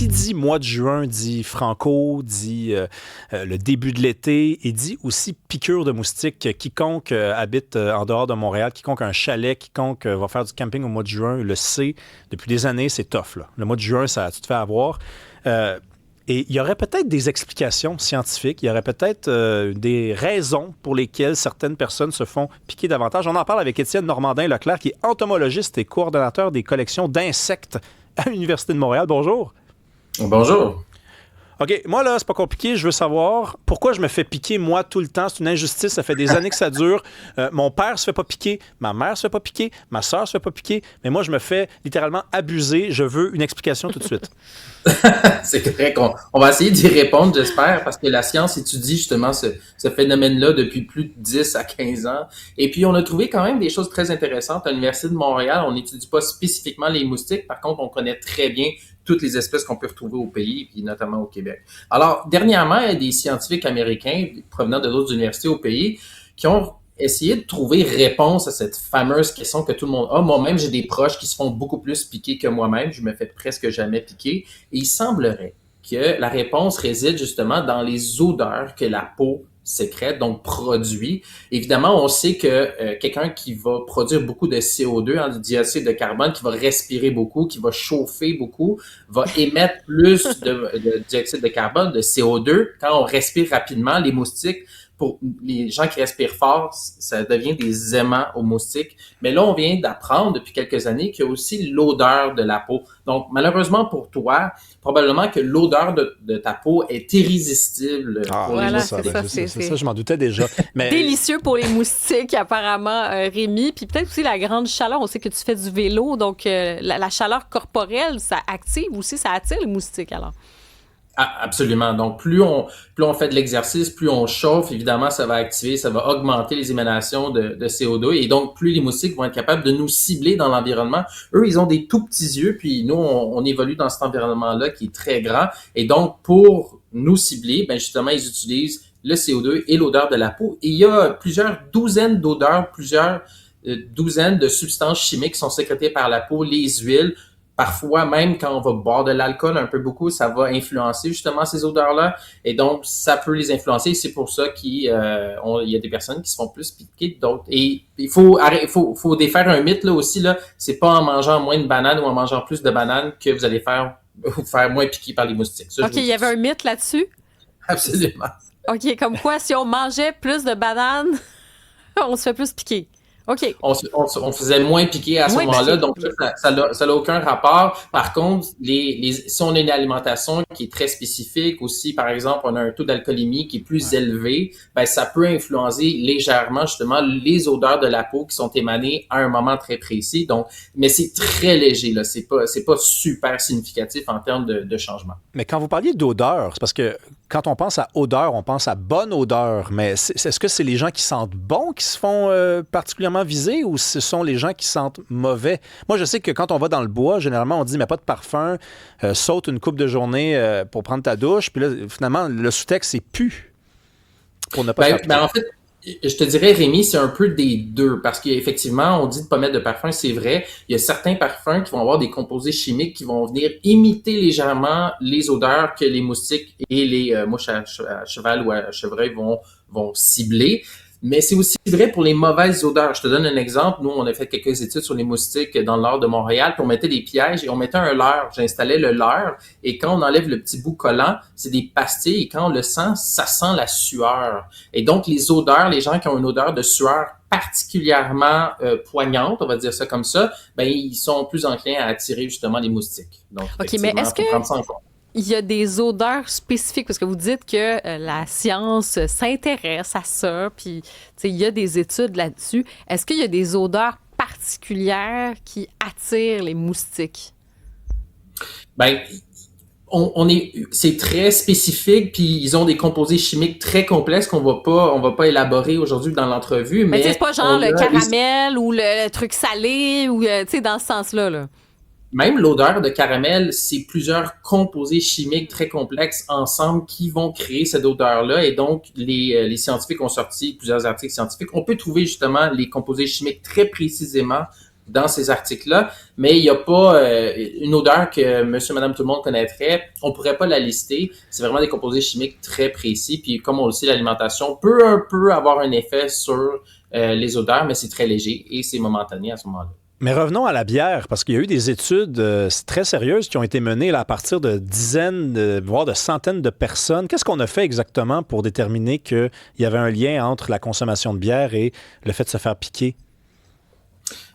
qui dit mois de juin dit franco, dit le début de l'été et dit aussi piqûre de moustiques. Quiconque habite en dehors de Montréal, quiconque a un chalet, quiconque va faire du camping au mois de juin le sait. Depuis des années, c'est tough, là. Le mois de juin, tu te fais avoir. Et il y aurait peut-être des explications scientifiques, il y aurait peut-être des raisons pour lesquelles certaines personnes se font piquer davantage. On en parle avec Étienne Normandin-Leclerc, qui est entomologiste et coordonnateur des collections d'insectes à l'Université de Montréal. Bonjour. Bonjour. OK, moi, là, c'est pas compliqué. Je veux savoir pourquoi je me fais piquer, moi, tout le temps. C'est une injustice. Ça fait des années que ça dure. Mon père se fait pas piquer. Ma mère se fait pas piquer. Ma sœur se fait pas piquer. Mais moi, je me fais littéralement abuser. Je veux une explication tout de suite. C'est correct. On va essayer d'y répondre, j'espère, parce que la science étudie justement ce phénomène-là depuis plus de 10 à 15 ans. Et puis, on a trouvé quand même des choses très intéressantes. À l'Université de Montréal, on n'étudie pas spécifiquement les moustiques. Par contre, on connaît très bien toutes les espèces qu'on peut retrouver au pays, puis notamment au Québec. Alors, dernièrement, il y a des scientifiques américains provenant de d'autres universités au pays qui ont essayé de trouver réponse à cette fameuse question que tout le monde a. Moi-même, j'ai des proches qui se font beaucoup plus piquer que moi-même. Je me fais presque jamais piquer. Et il semblerait que la réponse réside justement dans les odeurs que la peau sécrète, donc produit. Évidemment, on sait que quelqu'un qui va produire beaucoup de CO2, du dioxyde de carbone, qui va respirer beaucoup, qui va chauffer beaucoup, va émettre plus de dioxyde de carbone, de CO2. Quand on respire rapidement, les moustiques, pour les gens qui respirent fort, ça devient des aimants aux moustiques. Mais là, on vient d'apprendre depuis quelques années qu'il y a aussi l'odeur de la peau. Donc, malheureusement pour toi, probablement que l'odeur de ta peau est irrésistible pour les moustiques. C'est ça, je m'en doutais déjà. Mais... Délicieux pour les moustiques, apparemment, Rémi. Puis peut-être aussi la grande chaleur. On sait que tu fais du vélo, donc la chaleur corporelle, ça active aussi, ça attire les moustiques, alors. Ah, absolument. Donc, plus on fait de l'exercice, plus on chauffe, évidemment, ça va activer, ça va augmenter les émanations de CO2. Et donc, plus les moustiques vont être capables de nous cibler dans l'environnement. Eux, ils ont des tout petits yeux, puis nous, on évolue dans cet environnement-là qui est très grand. Et donc, pour nous cibler, ben justement, ils utilisent le CO2 et l'odeur de la peau. Et il y a plusieurs douzaines d'odeurs, plusieurs douzaines de substances chimiques qui sont sécrétées par la peau, les huiles. Parfois, même quand on va boire de l'alcool un peu beaucoup, ça va influencer justement ces odeurs-là. Et donc, ça peut les influencer. C'est pour ça qu'il y a des personnes qui se font plus piquer d'autres. Et il faut défaire un mythe là aussi. Là, c'est pas en mangeant moins de bananes ou en mangeant plus de bananes que vous allez vous faire moins piquer par les moustiques. Ça, OK, il y avait un mythe là-dessus? Absolument. OK, comme quoi, si on mangeait plus de bananes, on se fait plus piquer. OK. On faisait moins piquer à ce moment-là, donc ça n'a aucun rapport. Par contre, si on a une alimentation qui est très spécifique, aussi, par exemple, on a un taux d'alcoolémie qui est plus élevé, ben ça peut influencer légèrement justement les odeurs de la peau qui sont émanées à un moment très précis. Donc, mais c'est très léger, là. C'est pas super significatif en termes de changement. Mais quand vous parliez d'odeur, c'est parce que quand on pense à odeur, on pense à bonne odeur. Mais est-ce que c'est les gens qui sentent bon qui se font particulièrement visés ou ce sont les gens qui sentent mauvais? Moi, je sais que quand on va dans le bois, généralement, on dit « mais pas de parfum, saute une couple de journées pour prendre ta douche ». Puis là, finalement, le sous-texte, c'est pu pour ne pas en fait, je te dirais, Rémi, c'est un peu des deux, parce qu'effectivement, on dit de pas mettre de parfum, c'est vrai. Il y a certains parfums qui vont avoir des composés chimiques qui vont venir imiter légèrement les odeurs que les moustiques et les mouches à cheval ou à chevreuil vont cibler. Mais c'est aussi vrai pour les mauvaises odeurs. Je te donne un exemple. Nous, on a fait quelques études sur les moustiques dans le nord de Montréal, puis on mettait des pièges et on mettait un leurre. J'installais le leurre et quand on enlève le petit bout collant, c'est des pastilles et quand on le sent, ça sent la sueur. Et donc, les odeurs, les gens qui ont une odeur de sueur particulièrement poignante, on va dire ça comme ça, ben ils sont plus enclins à attirer justement les moustiques. Donc, OK, mais est-ce que il y a des odeurs spécifiques, parce que vous dites que la science s'intéresse à ça, puis il y a des études là-dessus. Est-ce qu'il y a des odeurs particulières qui attirent les moustiques? Ben, c'est très spécifique, puis ils ont des composés chimiques très complexes qu'on va pas élaborer aujourd'hui dans l'entrevue. Mais c'est pas genre le caramel ou le truc salé, ou dans ce sens-là, là. Même l'odeur de caramel, c'est plusieurs composés chimiques très complexes ensemble qui vont créer cette odeur-là. Et donc, les scientifiques ont sorti plusieurs articles scientifiques. On peut trouver justement les composés chimiques très précisément dans ces articles-là, mais il n'y a pas une odeur que monsieur, madame, tout le monde connaîtrait. On pourrait pas la lister. C'est vraiment des composés chimiques très précis. Puis comme on le sait, l'alimentation peut un peu avoir un effet sur les odeurs, mais c'est très léger et c'est momentané à ce moment-là. Mais revenons à la bière, parce qu'il y a eu des études très sérieuses qui ont été menées là, à partir de dizaines, voire de centaines de personnes. Qu'est-ce qu'on a fait exactement pour déterminer qu'il y avait un lien entre la consommation de bière et le fait de se faire piquer?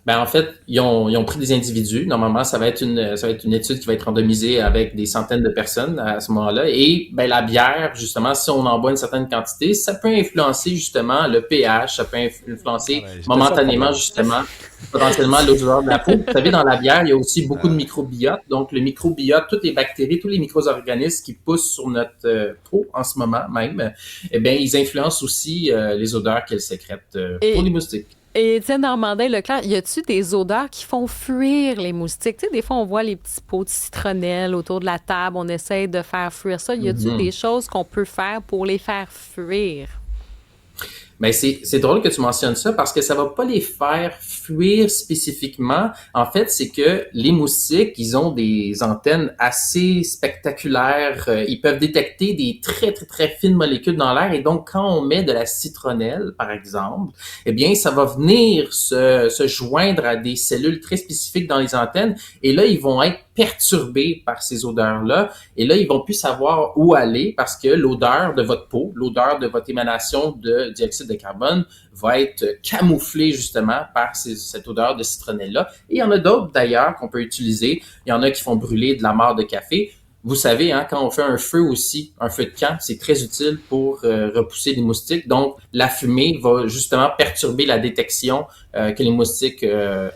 Ben en fait, ils ont pris des individus. Normalement, ça va être une étude qui va être randomisée avec des centaines de personnes à ce moment-là. Et ben la bière, justement, si on en boit une certaine quantité, ça peut influencer justement le pH, ça peut influencer momentanément justement potentiellement l'odeur de la peau. Vous savez, dans la bière, il y a aussi beaucoup de microbiote. Donc le microbiote, toutes les bactéries, tous les micro-organismes qui poussent sur notre peau en ce moment même, eh bien, ils influencent aussi les odeurs qu'elles sécrètent pour les moustiques. Et Étienne Normandin-Leclerc, y a-tu des odeurs qui font fuir les moustiques? Tu sais, des fois, on voit les petits pots de citronnelle autour de la table, on essaie de faire fuir ça. Y a-tu des choses qu'on peut faire pour les faire fuir? Ben c'est drôle que tu mentionnes ça parce que ça va pas les faire fuir spécifiquement. En fait, c'est que les moustiques, ils ont des antennes assez spectaculaires. Ils peuvent détecter des très, très, très fines molécules dans l'air. Et donc, quand on met de la citronnelle, par exemple, eh bien, ça va venir se joindre à des cellules très spécifiques dans les antennes. Et là, ils vont être perturbés par ces odeurs-là. Et là, ils vont plus savoir où aller parce que l'odeur de votre peau, l'odeur de votre émanation de dioxyde de carbone va être camouflée justement par cette odeur de citronnelle-là. Et il y en a d'autres d'ailleurs qu'on peut utiliser. Il y en a qui font brûler de la mare de café. Vous savez, hein, quand on fait un feu aussi, un feu de camp, c'est très utile pour repousser les moustiques. Donc, la fumée va justement perturber la détection que les moustiques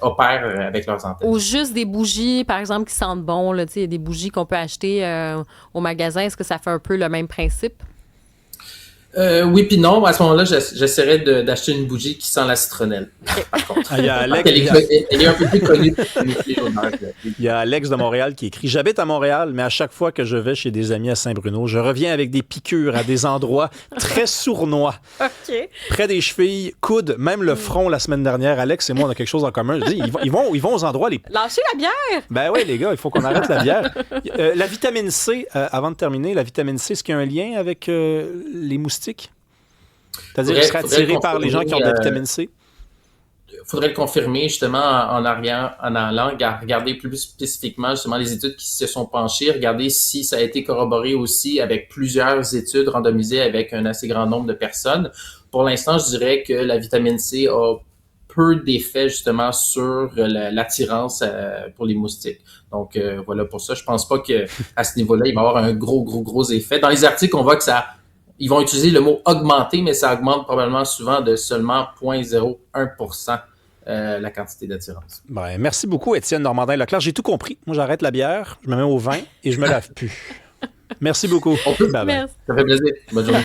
opèrent avec leurs antennes. Ou juste des bougies, par exemple, qui sentent bon. Là, il y a des bougies qu'on peut acheter au magasin. Est-ce que ça fait un peu le même principe? Oui puis non. À ce moment-là, j'essaierais d'acheter une bougie qui sent la citronnelle. Par contre. Il y a Alex, elle est un peu plus connue pour les odeurs. Il y a Alex de Montréal qui écrit « J'habite à Montréal, mais à chaque fois que je vais chez des amis à Saint-Bruno, je reviens avec des piqûres à des endroits très sournois. OK. Près des chevilles, coudes, même le front la semaine dernière. Alex et moi, on a quelque chose en commun. Je dis, ils vont aux endroits les... Lâchez la bière! Ben oui, les gars, il faut qu'on arrête la bière. La vitamine C, avant de terminer, la vitamine C, est-ce qu'il y a un lien avec les moustiques? C'est-à-dire qu'ils seraient attirés par les gens qui ont de la vitamine C? Il faudrait le confirmer justement en allant regarder plus spécifiquement justement les études qui se sont penchées, regarder si ça a été corroboré aussi avec plusieurs études randomisées avec un assez grand nombre de personnes. Pour l'instant, je dirais que la vitamine C a peu d'effet justement sur l'attirance pour les moustiques. Donc voilà, pour ça, je pense pas que à ce niveau-là, il va y avoir un gros effet. Dans les articles, on voit que ils vont utiliser le mot augmenter, mais ça augmente probablement souvent de seulement 0,01% la quantité d'attirance. Ben, merci beaucoup, Étienne Normandin-Leclerc. J'ai tout compris. Moi, j'arrête la bière, je me mets au vin et je me lave plus. Merci beaucoup. Merci. Ça fait plaisir. Bonne journée.